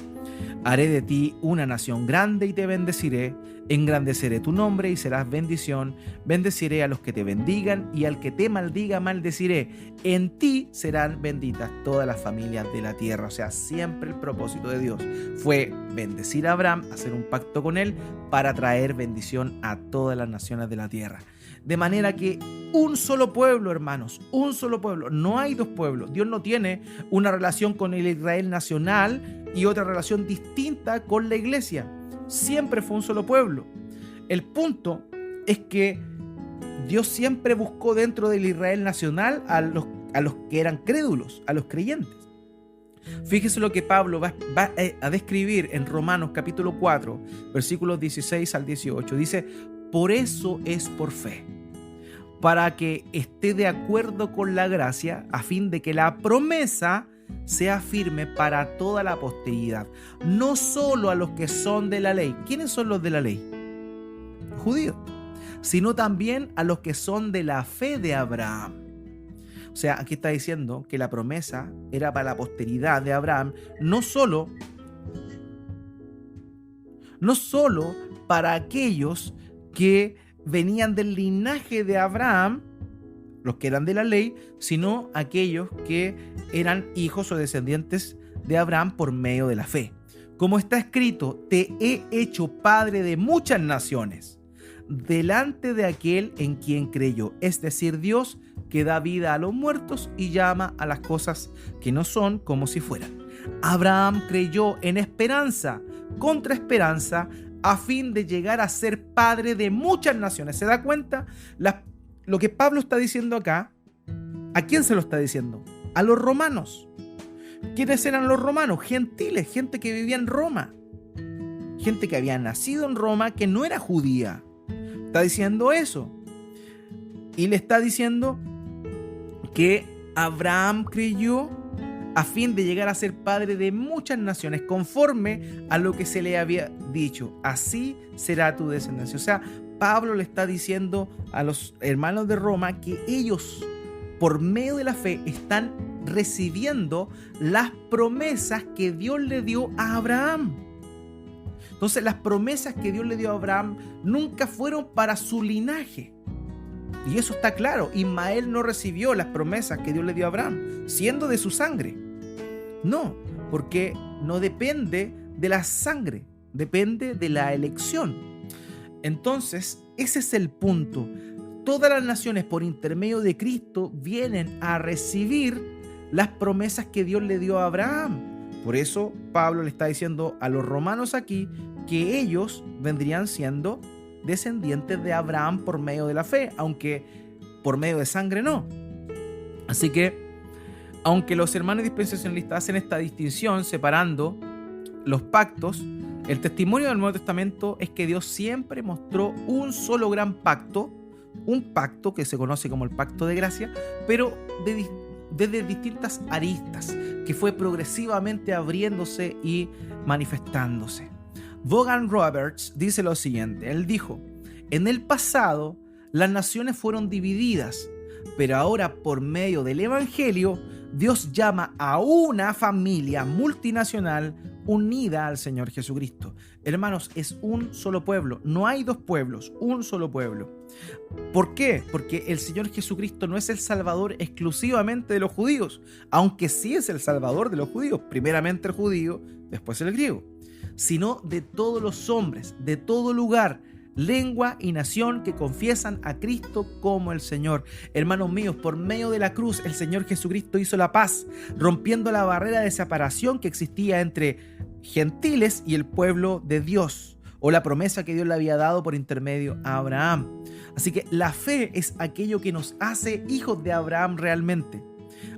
Haré de ti una nación grande y te bendeciré. Engrandeceré tu nombre y serás bendición. Bendeciré a los que te bendigan y al que te maldiga maldeciré. En ti serán benditas todas las familias de la tierra. O sea, siempre el propósito de Dios fue bendecir a Abraham, hacer un pacto con él para traer bendición a todas las naciones de la tierra. De manera que un solo pueblo, hermanos, un solo pueblo. No hay dos pueblos. Dios no tiene una relación con el Israel nacional y otra relación distinta con la iglesia. Siempre fue un solo pueblo. El punto es que Dios siempre buscó dentro del Israel nacional a los que eran crédulos, a los creyentes. Fíjese lo que Pablo va a describir en Romanos capítulo 4, versículos 16 al 18. Dice: por eso es por fe, para que esté de acuerdo con la gracia, a fin de que la promesa sea firme para toda la posteridad, no solo a los que son de la ley. ¿Quiénes son los de la ley? Judíos. Sino también a los que son de la fe de Abraham. O sea, aquí está diciendo que la promesa era para la posteridad de Abraham, no solo para aquellos que venían del linaje de Abraham, los que eran de la ley, sino aquellos que eran hijos o descendientes de Abraham por medio de la fe. Como está escrito, te he hecho padre de muchas naciones, delante de aquel en quien creyó, es decir, Dios, que da vida a los muertos y llama a las cosas que no son como si fueran. Abraham creyó en esperanza, contra esperanza, a fin de llegar a ser padre de muchas naciones. ¿Se da cuenta? Lo que Pablo está diciendo acá, ¿a quién se lo está diciendo? A los romanos. ¿Quiénes eran los romanos? Gentiles, gente que vivía en Roma, gente que había nacido en Roma, que no era judía. Está diciendo eso. Y le está diciendo que Abraham creyó a fin de llegar a ser padre de muchas naciones, conforme a lo que se le había dicho. Así será tu descendencia. O sea, Pablo le está diciendo a los hermanos de Roma que ellos, por medio de la fe, están recibiendo las promesas que Dios le dio a Abraham. Entonces, las promesas que Dios le dio a Abraham nunca fueron para su linaje. Y eso está claro. Ismael no recibió las promesas que Dios le dio a Abraham, siendo de su sangre. No, porque no depende de la sangre, depende de la elección. Entonces, ese es el punto. Todas las naciones, por intermedio de Cristo, vienen a recibir las promesas que Dios le dio a Abraham. Por eso Pablo le está diciendo a los romanos aquí que ellos vendrían siendo descendientes de Abraham por medio de la fe, aunque por medio de sangre no. Así que, aunque los hermanos dispensacionalistas hacen esta distinción separando los pactos, el testimonio del Nuevo Testamento es que Dios siempre mostró un solo gran pacto, un pacto que se conoce como el pacto de gracia, pero desde distintas aristas, que fue progresivamente abriéndose y manifestándose. Vaughan Roberts dice lo siguiente, él dijo: en el pasado las naciones fueron divididas, pero ahora por medio del Evangelio Dios llama a una familia multinacional unida al Señor Jesucristo. Hermanos, es un solo pueblo, no hay dos pueblos, un solo pueblo. ¿Por qué? Porque el Señor Jesucristo no es el Salvador exclusivamente de los judíos, aunque sí es el Salvador de los judíos, primeramente el judío, después el griego, sino de todos los hombres, de todo lugar, lengua y nación que confiesan a Cristo como el Señor. Hermanos míos, por medio de la cruz el Señor Jesucristo hizo la paz, rompiendo la barrera de separación que existía entre gentiles y el pueblo de Dios, o la promesa que Dios le había dado por intermedio a Abraham. Así que la fe es aquello que nos hace hijos de Abraham realmente.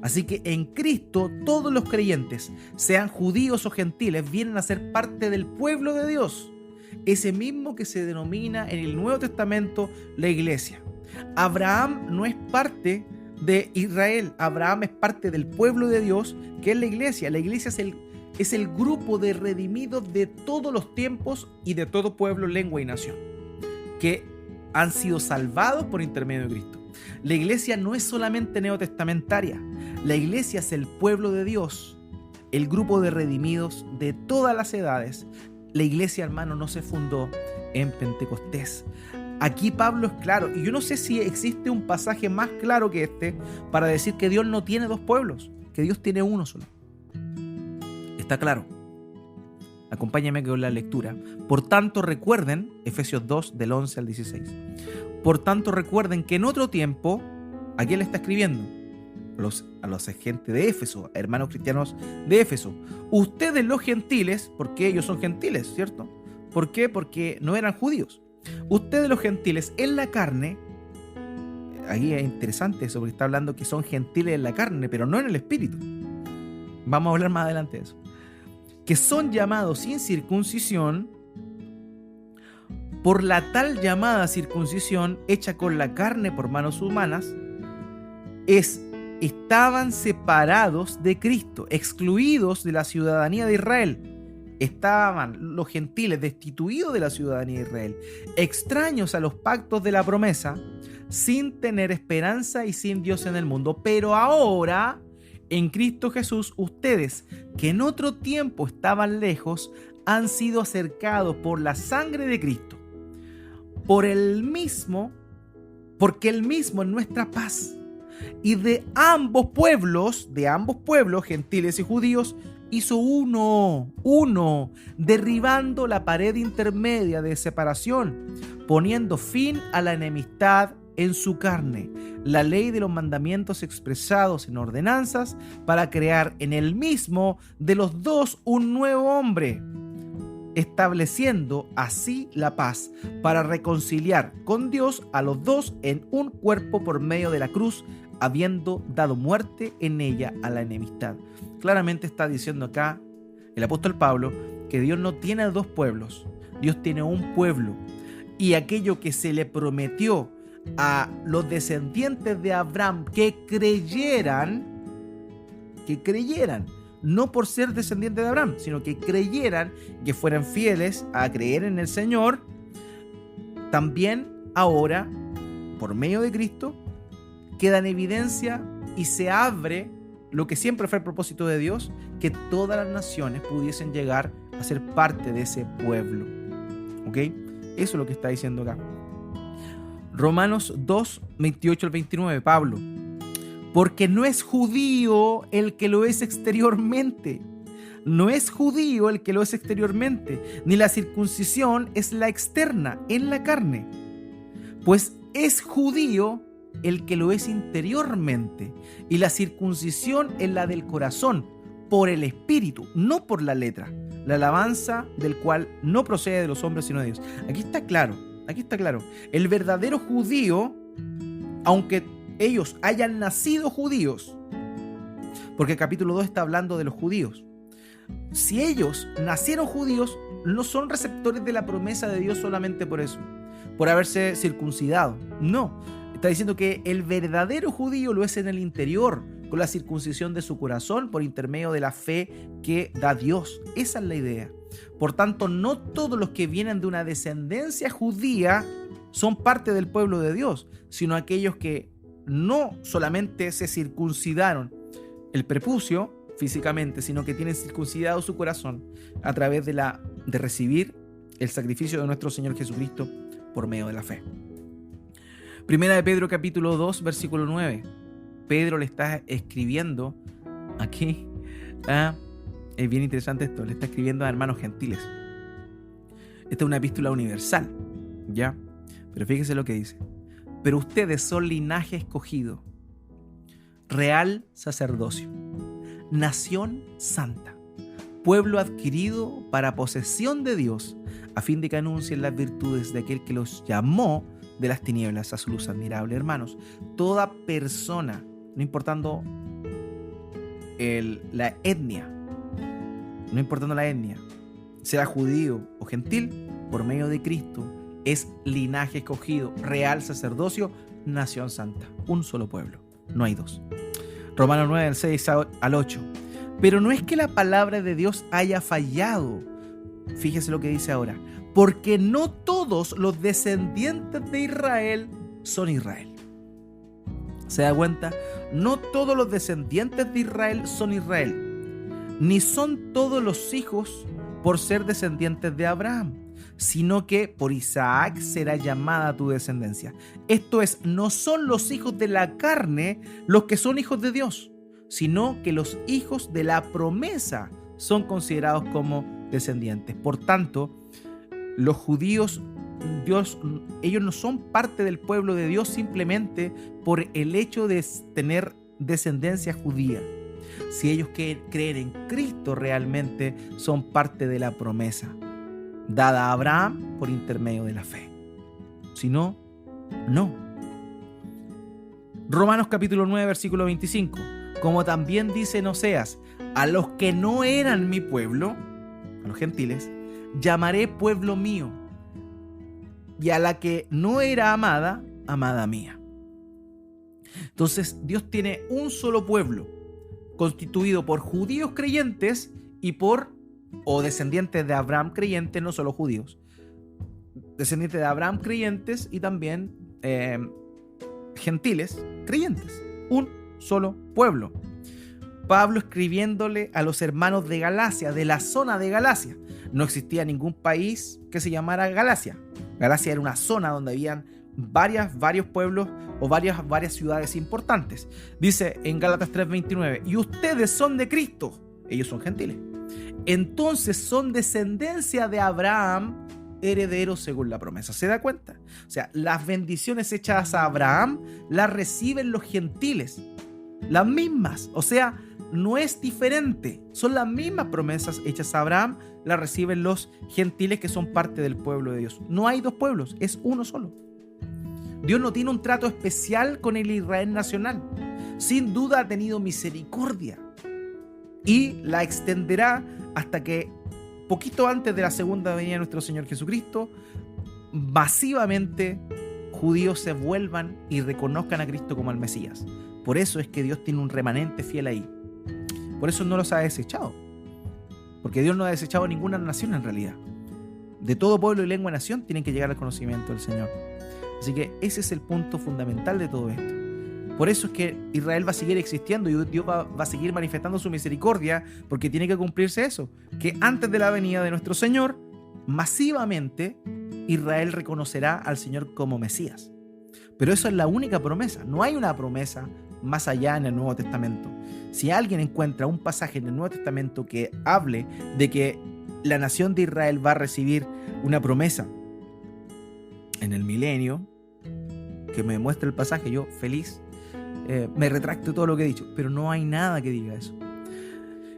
Así que en Cristo todos los creyentes, sean judíos o gentiles, vienen a ser parte del pueblo de Dios, ese mismo que se denomina en el Nuevo Testamento la iglesia. Abraham no es parte de Israel, Abraham es parte del pueblo de Dios, que es la iglesia. La iglesia es el grupo de redimidos de todos los tiempos y de todo pueblo, lengua y nación, que han sido salvados por intermedio de Cristo. La iglesia no es solamente neotestamentaria, la iglesia es el pueblo de Dios, el grupo de redimidos de todas las edades. La iglesia, hermano, no se fundó en Pentecostés. Aquí Pablo es claro, y yo no sé si existe un pasaje más claro que este para decir que Dios no tiene dos pueblos, que Dios tiene uno solo. Está claro. Acompáñame con la lectura. Por tanto, recuerden, Efesios 2, del 11 al 16. Por tanto, recuerden que en otro tiempo, ¿a quién le está escribiendo? A los gente de Éfeso, hermanos cristianos de Éfeso. Ustedes los gentiles, porque ellos son gentiles, ¿cierto? ¿Por qué? Porque no eran judíos. Ustedes los gentiles en la carne, ahí es interesante eso, porque está hablando que son gentiles en la carne, pero no en el espíritu. Vamos a hablar más adelante de eso. Que son llamados sin circuncisión por la tal llamada circuncisión hecha con la carne por manos humanas, estaban separados de Cristo, excluidos de la ciudadanía de Israel. Estaban los gentiles destituidos de la ciudadanía de Israel, extraños a los pactos de la promesa, sin tener esperanza y sin Dios en el mundo. Pero ahora, en Cristo Jesús, ustedes, que en otro tiempo estaban lejos, han sido acercados por la sangre de Cristo, porque Él mismo es nuestra paz. Y de ambos pueblos, gentiles y judíos, hizo uno, derribando la pared intermedia de separación, poniendo fin a la enemistad en su carne, la ley de los mandamientos expresados en ordenanzas, para crear en él mismo de los dos un nuevo hombre, estableciendo así la paz, para reconciliar con Dios a los dos en un cuerpo por medio de la cruz, habiendo dado muerte en ella a la enemistad. Claramente está diciendo acá el apóstol Pablo que Dios no tiene dos pueblos, Dios tiene un pueblo, y aquello que se le prometió a los descendientes de Abraham que creyeran, no por ser descendientes de Abraham, sino que creyeran, que fueran fieles a creer en el Señor, también ahora, por medio de Cristo, queda en evidencia y se abre lo que siempre fue el propósito de Dios, que todas las naciones pudiesen llegar a ser parte de ese pueblo. ¿Ok? Eso es lo que está diciendo acá. Romanos 2, 28 al 29, Pablo. Porque no es judío el que lo es exteriormente. No es judío el que lo es exteriormente, ni la circuncisión es la externa, en la carne. Pues es judío el que lo es interiormente, y la circuncisión es la del corazón, por el espíritu, no por la letra, la alabanza del cual no procede de los hombres sino de Dios. Aquí está claro. El verdadero judío, aunque ellos hayan nacido judíos, porque el capítulo 2 está hablando de los judíos, si ellos nacieron judíos, no son receptores de la promesa de Dios solamente por eso, por haberse circuncidado. No, está diciendo que el verdadero judío lo es en el interior, con la circuncisión de su corazón, por intermedio de la fe que da Dios. Esa es la idea. Por tanto, no todos los que vienen de una descendencia judía son parte del pueblo de Dios, sino aquellos que no solamente se circuncidaron el prepucio físicamente, sino que tienen circuncidado su corazón a través de recibir el sacrificio de nuestro Señor Jesucristo por medio de la fe. Primera de Pedro capítulo 2 versículo 9. Pedro le está escribiendo aquí es bien interesante esto, le está escribiendo a hermanos gentiles. Esta es una epístola universal, ¿ya? Pero fíjese lo que dice. Pero ustedes son linaje escogido, real sacerdocio, nación santa, pueblo adquirido para posesión de Dios, a fin de que anuncien las virtudes de aquel que los llamó de las tinieblas a su luz admirable. Hermanos, toda persona, no importando la etnia, sea judío o gentil, por medio de Cristo, es linaje escogido, real sacerdocio, nación santa. Un solo pueblo, no hay dos. Romanos 9, del 6 al 8. Pero no es que la palabra de Dios haya fallado. Fíjese lo que dice ahora. Porque no todos los descendientes de Israel son Israel. ¿Se da cuenta? No todos los descendientes de Israel son Israel. Ni son todos los hijos por ser descendientes de Abraham, sino que por Isaac será llamada tu descendencia. Esto es, no son los hijos de la carne los que son hijos de Dios, sino que los hijos de la promesa son considerados como descendientes. Por tanto, los judíos, ellos no son parte del pueblo de Dios simplemente por el hecho de tener descendencia judía. Si ellos creen en Cristo, realmente son parte de la promesa dada a Abraham por intermedio de la fe. Si no, no. Romanos capítulo 9, versículo 25. Como también dice en Oseas, a los que no eran mi pueblo, a los gentiles, llamaré pueblo mío, y a la que no era amada, amada mía. Entonces, Dios tiene un solo pueblo, constituido por judíos creyentes o descendientes de Abraham creyentes, no solo judíos, descendientes de Abraham creyentes y también gentiles creyentes, un solo pueblo. Pablo escribiéndole a los hermanos de Galacia, de la zona de Galacia. No existía ningún país que se llamara Galacia. Galacia era una zona donde habían varios pueblos o varias ciudades importantes. Dice en Gálatas 3:29, y ustedes son de Cristo, ellos son gentiles. Entonces son descendencia de Abraham, herederos según la promesa. ¿Se da cuenta? O sea, las bendiciones hechas a Abraham las reciben los gentiles. Las mismas. O sea, no es diferente. Son las mismas promesas hechas a Abraham, las reciben los gentiles que son parte del pueblo de Dios. No hay dos pueblos, es uno solo. Dios no tiene un trato especial con el Israel nacional. Sin duda ha tenido misericordia y la extenderá hasta que, poquito antes de la segunda venida de nuestro Señor Jesucristo, masivamente judíos se vuelvan y reconozcan a Cristo como el Mesías. Por eso es que Dios tiene un remanente fiel ahí. Por eso no los ha desechado. Porque Dios no ha desechado ninguna nación en realidad. De todo pueblo y lengua y nación tienen que llegar al conocimiento del Señor. Así que ese es el punto fundamental de todo esto. Por eso es que Israel va a seguir existiendo y Dios va a seguir manifestando su misericordia, porque tiene que cumplirse eso, que antes de la venida de nuestro Señor, masivamente Israel reconocerá al Señor como Mesías. Pero eso es la única promesa. No hay una promesa más allá en el Nuevo Testamento. Si alguien encuentra un pasaje en el Nuevo Testamento que hable de que la nación de Israel va a recibir una promesa en el milenio, que me muestre el pasaje, yo feliz, me retracto todo lo que he dicho, pero no hay nada que diga eso.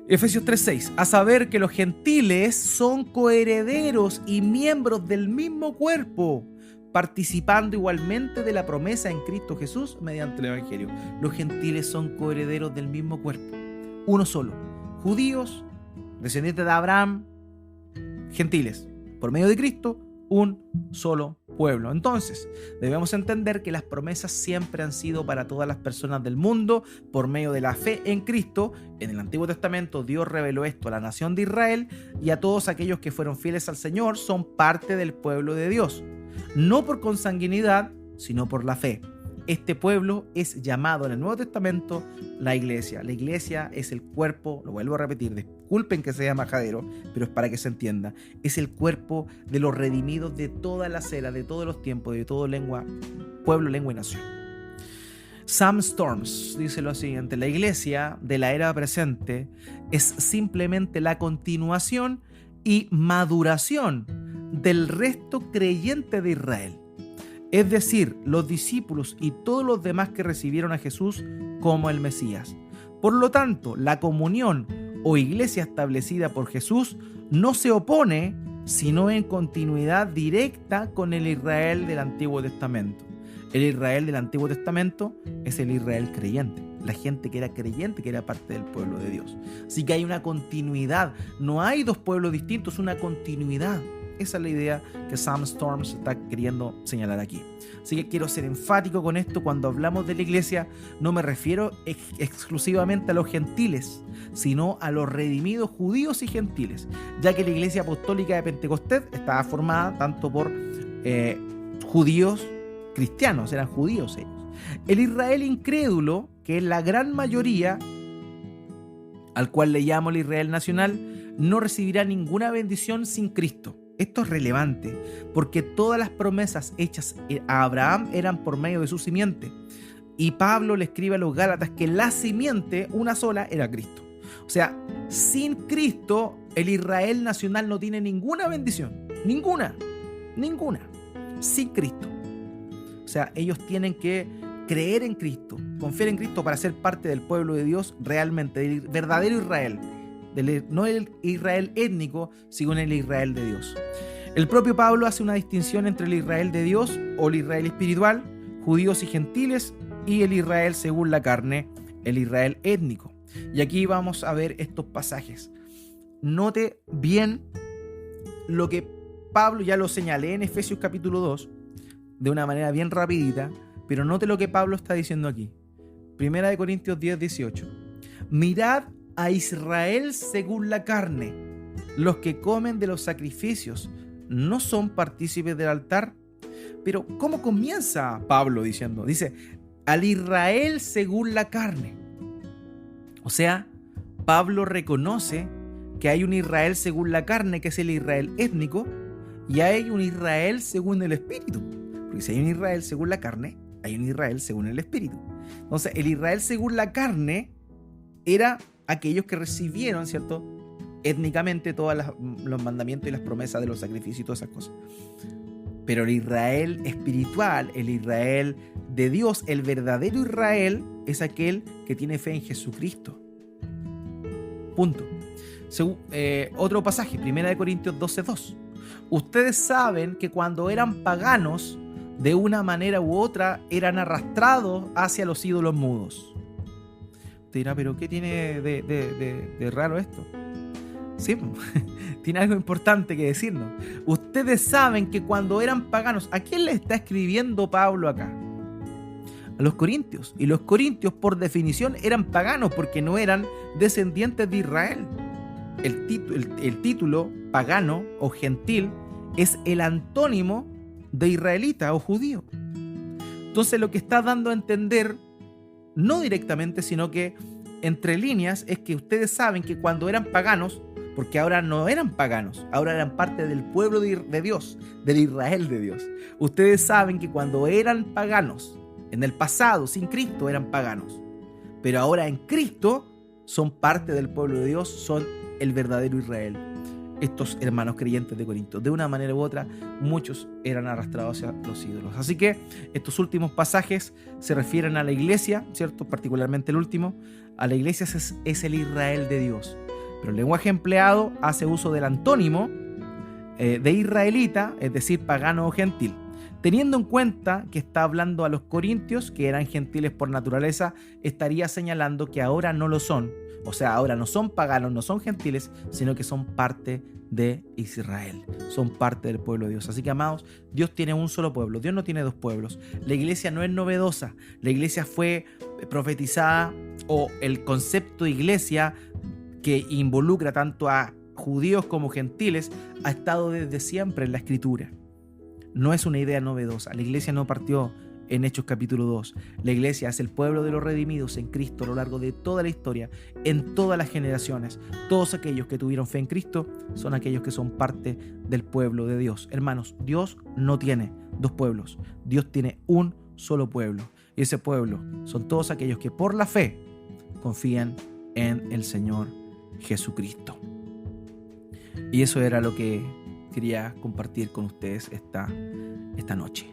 Efesios 3:6, a saber que los gentiles son coherederos y miembros del mismo cuerpo, participando igualmente de la promesa en Cristo Jesús mediante el Evangelio. Los gentiles son coherederos del mismo cuerpo, uno solo. Judíos, descendientes de Abraham, gentiles, por medio de Cristo, un solo pueblo. Entonces, debemos entender que las promesas siempre han sido para todas las personas del mundo por medio de la fe en Cristo. En el Antiguo Testamento Dios reveló esto a la nación de Israel, y a todos aquellos que fueron fieles al Señor son parte del pueblo de Dios. No por consanguinidad, sino por la fe. Este pueblo es llamado en el Nuevo Testamento la iglesia. La iglesia es el cuerpo, lo vuelvo a repetir, disculpen que sea majadero, pero es para que se entienda. Es el cuerpo de los redimidos de todas las eras, de todos los tiempos, de todo pueblo, lengua y nación. Sam Storms dice lo siguiente: la iglesia de la era presente es simplemente la continuación y maduración del resto creyente de Israel. Es decir, los discípulos y todos los demás que recibieron a Jesús como el Mesías. Por lo tanto, la comunión o iglesia establecida por Jesús no se opone, sino en continuidad directa con el Israel del Antiguo Testamento. El Israel del Antiguo Testamento es el Israel creyente, la gente que era creyente, que era parte del pueblo de Dios. Así que hay una continuidad, no hay dos pueblos distintos, una continuidad. Esa es la idea que Sam Storms está queriendo señalar aquí. Así que quiero ser enfático con esto. Cuando hablamos de la iglesia, no me refiero exclusivamente a los gentiles, sino a los redimidos judíos y gentiles, ya que la iglesia apostólica de Pentecostés estaba formada tanto por judíos cristianos, eran judíos ellos. El Israel incrédulo, que es la gran mayoría, al cual le llamo el Israel nacional, no recibirá ninguna bendición sin Cristo. Esto es relevante porque todas las promesas hechas a Abraham eran por medio de su simiente. Y Pablo le escribe a los Gálatas que la simiente, una sola, era Cristo. O sea, sin Cristo, el Israel nacional no tiene ninguna bendición. Ninguna. Sin Cristo. O sea, ellos tienen que creer en Cristo, confiar en Cristo para ser parte del pueblo de Dios realmente, del verdadero Israel. No el Israel étnico, sino el Israel de Dios. El propio Pablo hace una distinción entre el Israel de Dios o el Israel espiritual, judíos y gentiles, y el Israel según la carne, el Israel étnico. Y aquí vamos a ver estos pasajes. Note bien lo que Pablo, ya lo señalé en Efesios capítulo 2, de una manera bien rapidita, pero note lo que Pablo está diciendo aquí. 1 Corintios 10:18. Mirad a Israel según la carne. Los que comen de los sacrificios no son partícipes del altar. Pero ¿cómo comienza Pablo diciendo? Dice, al Israel según la carne. O sea, Pablo reconoce que hay un Israel según la carne, que es el Israel étnico, y hay un Israel según el espíritu. Porque si hay un Israel según la carne, hay un Israel según el espíritu. Entonces, el Israel según la carne era aquellos que recibieron, ¿cierto?, étnicamente todos los mandamientos y las promesas de los sacrificios y todas esas cosas. Pero el Israel espiritual, el Israel de Dios, el verdadero Israel, es aquel que tiene fe en Jesucristo. Punto. Otro pasaje, 1 Corintios 12:2. Ustedes saben que cuando eran paganos, de una manera u otra, eran arrastrados hacia los ídolos mudos. Usted dirá, ¿pero qué tiene de raro esto? Sí, tiene algo importante que decirnos. Ustedes saben que cuando eran paganos, ¿a quién le está escribiendo Pablo acá? A los corintios. Y los corintios, por definición, eran paganos porque no eran descendientes de Israel. El título pagano o gentil es el antónimo de israelita o judío. Entonces, lo que está dando a entender, no directamente, sino que entre líneas, es que ustedes saben que cuando eran paganos, porque ahora no eran paganos, ahora eran parte del pueblo de Dios, del Israel de Dios. Ustedes saben que cuando eran paganos, en el pasado, sin Cristo, eran paganos. Pero ahora en Cristo son parte del pueblo de Dios, son el verdadero Israel. Estos hermanos creyentes de Corinto, de una manera u otra, muchos eran arrastrados hacia los ídolos. Así que estos últimos pasajes se refieren a la iglesia, ¿cierto? Particularmente el último. A la iglesia es el Israel de Dios. Pero el lenguaje empleado hace uso del antónimo de israelita, es decir, pagano o gentil. Teniendo en cuenta que está hablando a los corintios, que eran gentiles por naturaleza, estaría señalando que ahora no lo son. O sea, ahora no son paganos, no son gentiles, sino que son parte de Israel. Son parte del pueblo de Dios. Así que, amados, Dios tiene un solo pueblo. Dios no tiene dos pueblos. La iglesia no es novedosa. La iglesia fue profetizada, o el concepto de iglesia, que involucra tanto a judíos como gentiles, ha estado desde siempre en la Escritura. No es una idea novedosa. La iglesia no partió en Hechos capítulo 2. La iglesia es el pueblo de los redimidos en Cristo a lo largo de toda la historia, en todas las generaciones. Todos aquellos que tuvieron fe en Cristo son aquellos que son parte del pueblo de Dios. Hermanos, Dios no tiene dos pueblos. Dios tiene un solo pueblo. Y ese pueblo son todos aquellos que por la fe confían en el Señor Jesucristo. Y eso era lo que quería compartir con ustedes esta noche.